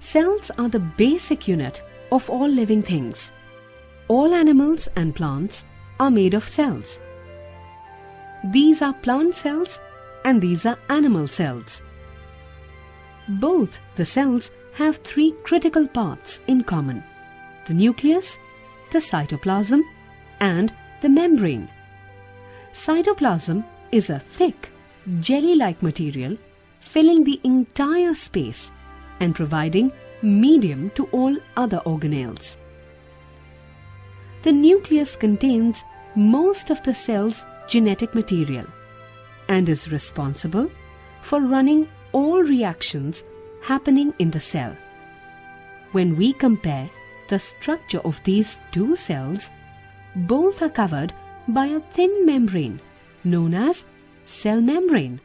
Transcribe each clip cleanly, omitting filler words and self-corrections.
Cells are the basic unit of all living things. All animals and plants are made of cells. These are plant cells and these are animal cells. Both the cells have three critical parts in common: the nucleus, the cytoplasm, and the membrane. Cytoplasm is a thick, jelly-like material filling the entire space and providing medium to all other organelles. The nucleus contains most of the cell's genetic material and is responsible for running all reactions happening in the cell. When we compare the structure of these two cells, both are covered by a thin membrane known as cell membrane.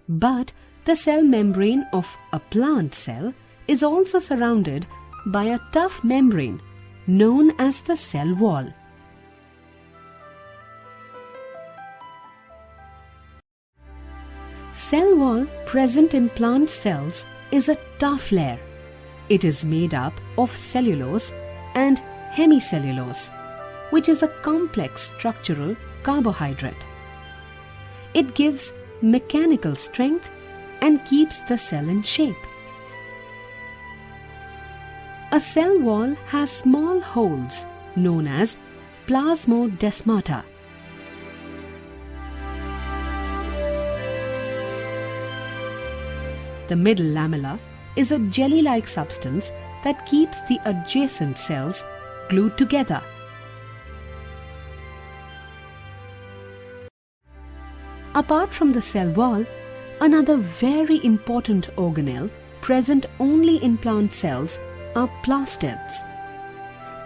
But the cell membrane of a plant cell is also surrounded by a tough membrane known as the cell wall. Cell wall present in plant cells is a tough layer. It is made up of cellulose and hemicellulose, which is a complex structural carbohydrate. It gives mechanical strength and keeps the cell in shape. A cell wall has small holes known as plasmodesmata. The middle lamella is a jelly-like substance that keeps the adjacent cells glued together. Apart from the cell wall, another very important organelle present only in plant cells are plastids.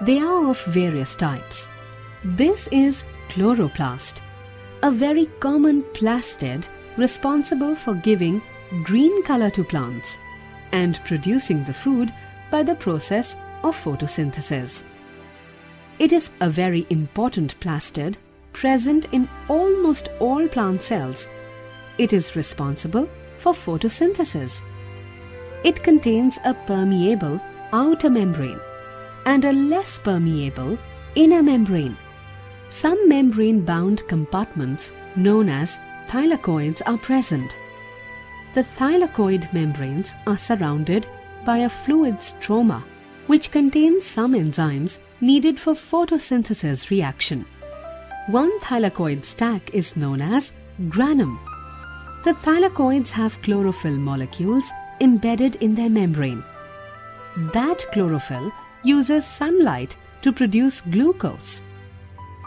They are of various types. This is chloroplast, a very common plastid responsible for giving green color to plants and producing the food by the process of photosynthesis. It is a very important plastid present in almost all plant cells. It is responsible for photosynthesis. It contains a permeable outer membrane and a less permeable inner membrane. Some membrane-bound compartments known as thylakoids are present. The thylakoid membranes are surrounded by a fluid stroma which contains some enzymes needed for photosynthesis reaction. One thylakoid stack is known as granum. The thylakoids have chlorophyll molecules embedded in their membrane. That chlorophyll uses sunlight to produce glucose.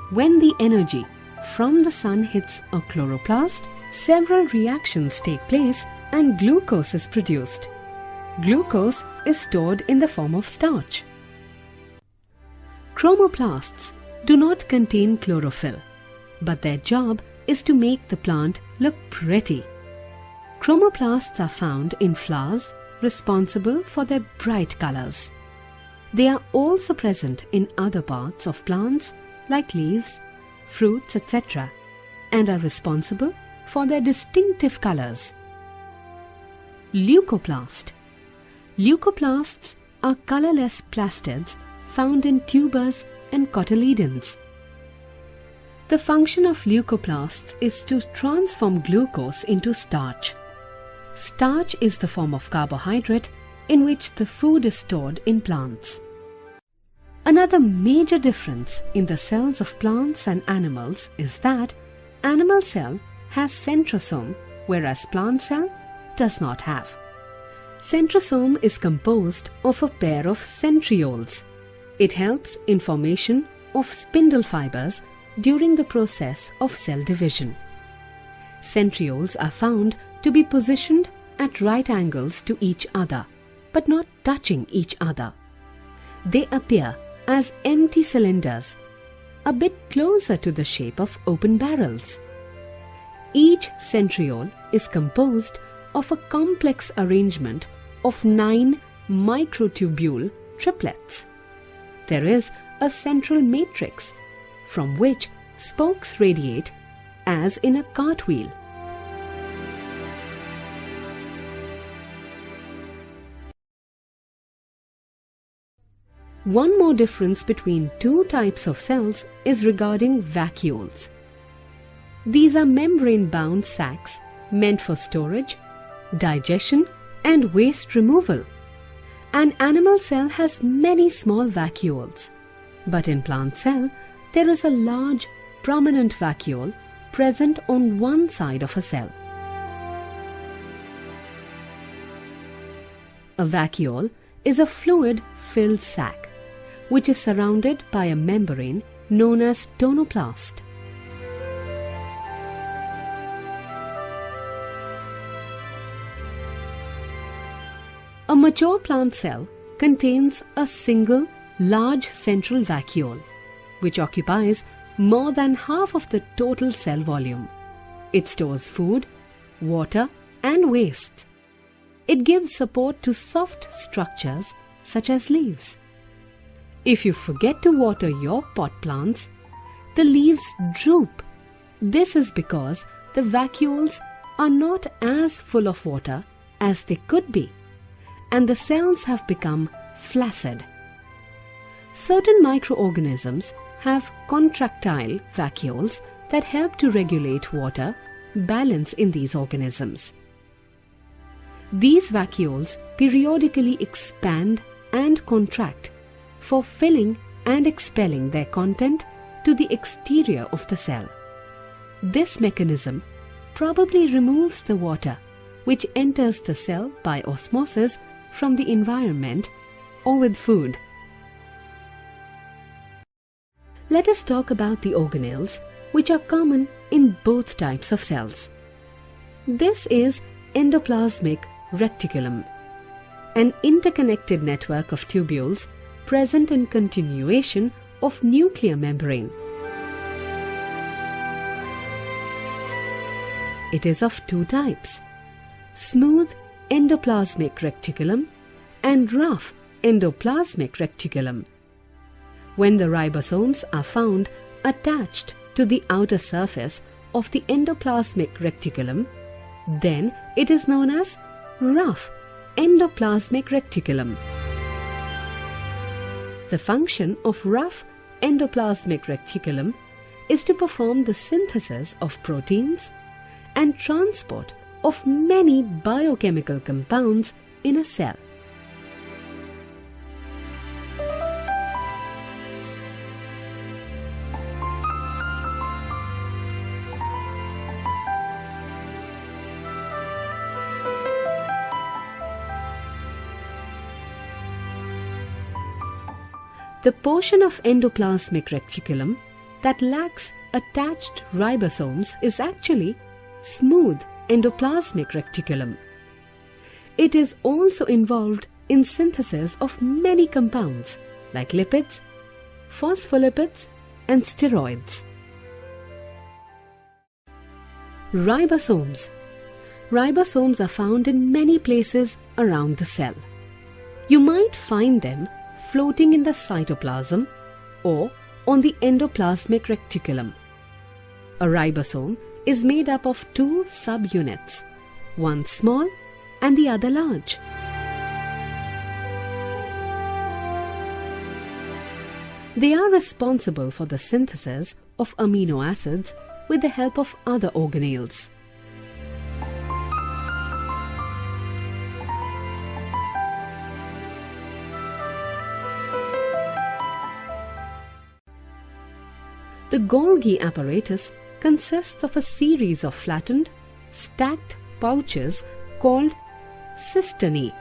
When the energy from the sun hits a chloroplast, several reactions take place and glucose is produced. Glucose is stored in the form of starch. Chromoplasts do not contain chlorophyll, but their job is to make the plant look pretty. Chromoplasts are found in flowers, responsible for their bright colors. They are also present in other parts of plants like leaves, fruits, etc., and are responsible for their distinctive colors. Leucoplast. Leucoplasts are colorless plastids found in tubers and cotyledons. The function of leucoplasts is to transform glucose into starch. Starch is the form of carbohydrate in which the food is stored in plants. Another major difference in the cells of plants and animals is that animal cell has centrosome, whereas plant cell does not have. Centrosome is composed of a pair of centrioles. It helps in formation of spindle fibers during the process of cell division. Centrioles are found to be positioned at right angles to each other, but not touching each other. They appear as empty cylinders, a bit closer to the shape of open barrels. Each centriole is composed of a complex arrangement of 9 microtubule triplets. There is a central matrix from which spokes radiate as in a cartwheel. One more difference between two types of cells is regarding vacuoles. These are membrane-bound sacs meant for storage, digestion, and waste removal. An animal cell has many small vacuoles, but in plant cell, there is a large, prominent vacuole present on one side of a cell. A vacuole is a fluid-filled sac, which is surrounded by a membrane known as tonoplast. A mature plant cell contains a single large central vacuole, which occupies more than half of the total cell volume. It stores food, water, and waste. It gives support to soft structures such as leaves. If you forget to water your pot plants, the leaves droop. This is because the vacuoles are not as full of water as they could be, and the cells have become flaccid. Certain microorganisms have contractile vacuoles that help to regulate water balance in these organisms. These vacuoles periodically expand and contract for filling and expelling their content to the exterior of the cell. This mechanism probably removes the water which enters the cell by osmosis from the environment or with food. Let us talk about the organelles which are common in both types of cells. This is endoplasmic reticulum, an interconnected network of tubules present in continuation of nuclear membrane. It is of two types: smooth endoplasmic reticulum and rough endoplasmic reticulum. When the ribosomes are found attached to the outer surface of the endoplasmic reticulum, then it is known as rough endoplasmic reticulum. The function of rough endoplasmic reticulum is to perform the synthesis of proteins and transport of many biochemical compounds in a cell. The portion of endoplasmic reticulum that lacks attached ribosomes is actually smooth endoplasmic reticulum. It is also involved in synthesis of many compounds like lipids, phospholipids, and steroids. Ribosomes. Ribosomes are found in many places around the cell. You might find them floating in the cytoplasm or on the endoplasmic reticulum. A ribosome is made up of two subunits, one small and the other large. They are responsible for the synthesis of amino acids with the help of other organelles. The Golgi apparatus consists of a series of flattened, stacked pouches called cisternae.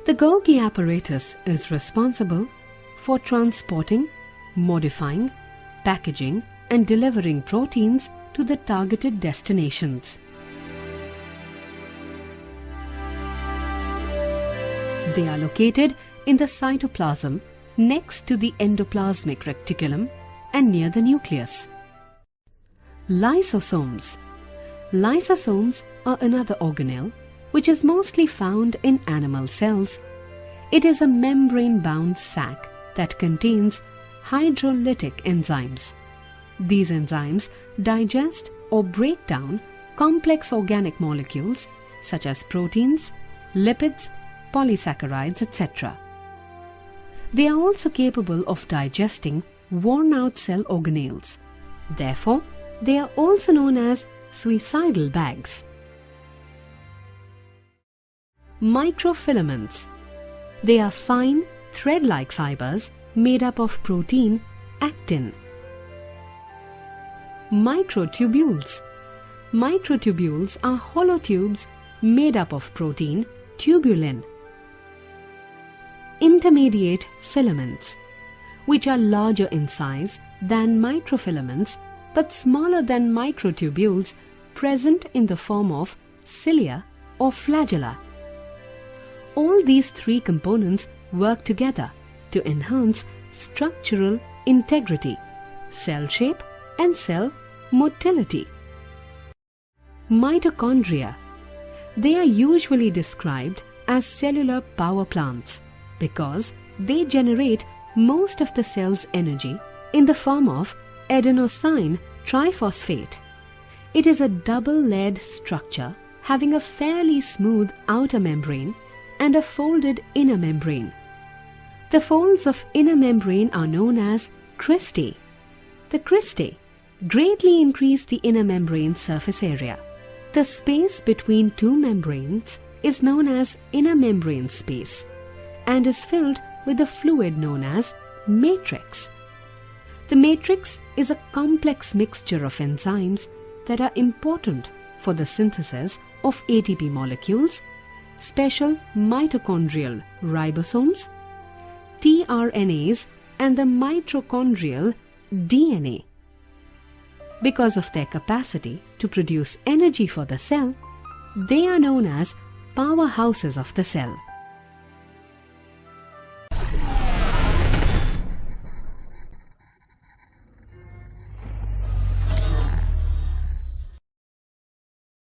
The Golgi apparatus is responsible for transporting, modifying, packaging, and delivering proteins to the targeted destinations. They are located in the cytoplasm next to the endoplasmic reticulum and near the nucleus. Lysosomes. Lysosomes are another organelle which is mostly found in animal cells. It is a membrane-bound sac that contains hydrolytic enzymes. These enzymes digest or break down complex organic molecules such as proteins, lipids, polysaccharides, etc. They are also capable of digesting worn-out cell organelles. Therefore, they are also known as suicidal bags. Microfilaments. They are fine, thread-like fibers made up of protein, actin. Microtubules. Microtubules are hollow tubes made up of protein, tubulin. Intermediate filaments, which are larger in size than microfilaments but smaller than microtubules, present in the form of cilia or flagella. All these three components work together to enhance structural integrity, cell shape, and cell motility. Mitochondria. They are usually described as cellular power plants because they generate most of the cell's energy in the form of adenosine triphosphate. It is a double-layered structure having a fairly smooth outer membrane and a folded inner membrane. The folds of inner membrane are known as cristae. The cristae greatly increase the inner membrane surface area. The space between two membranes is known as inner membrane space and is filled with a fluid known as matrix. The matrix is a complex mixture of enzymes that are important for the synthesis of ATP molecules, special mitochondrial ribosomes, tRNAs, and the mitochondrial DNA. Because of their capacity to produce energy for the cell, they are known as powerhouses of the cell.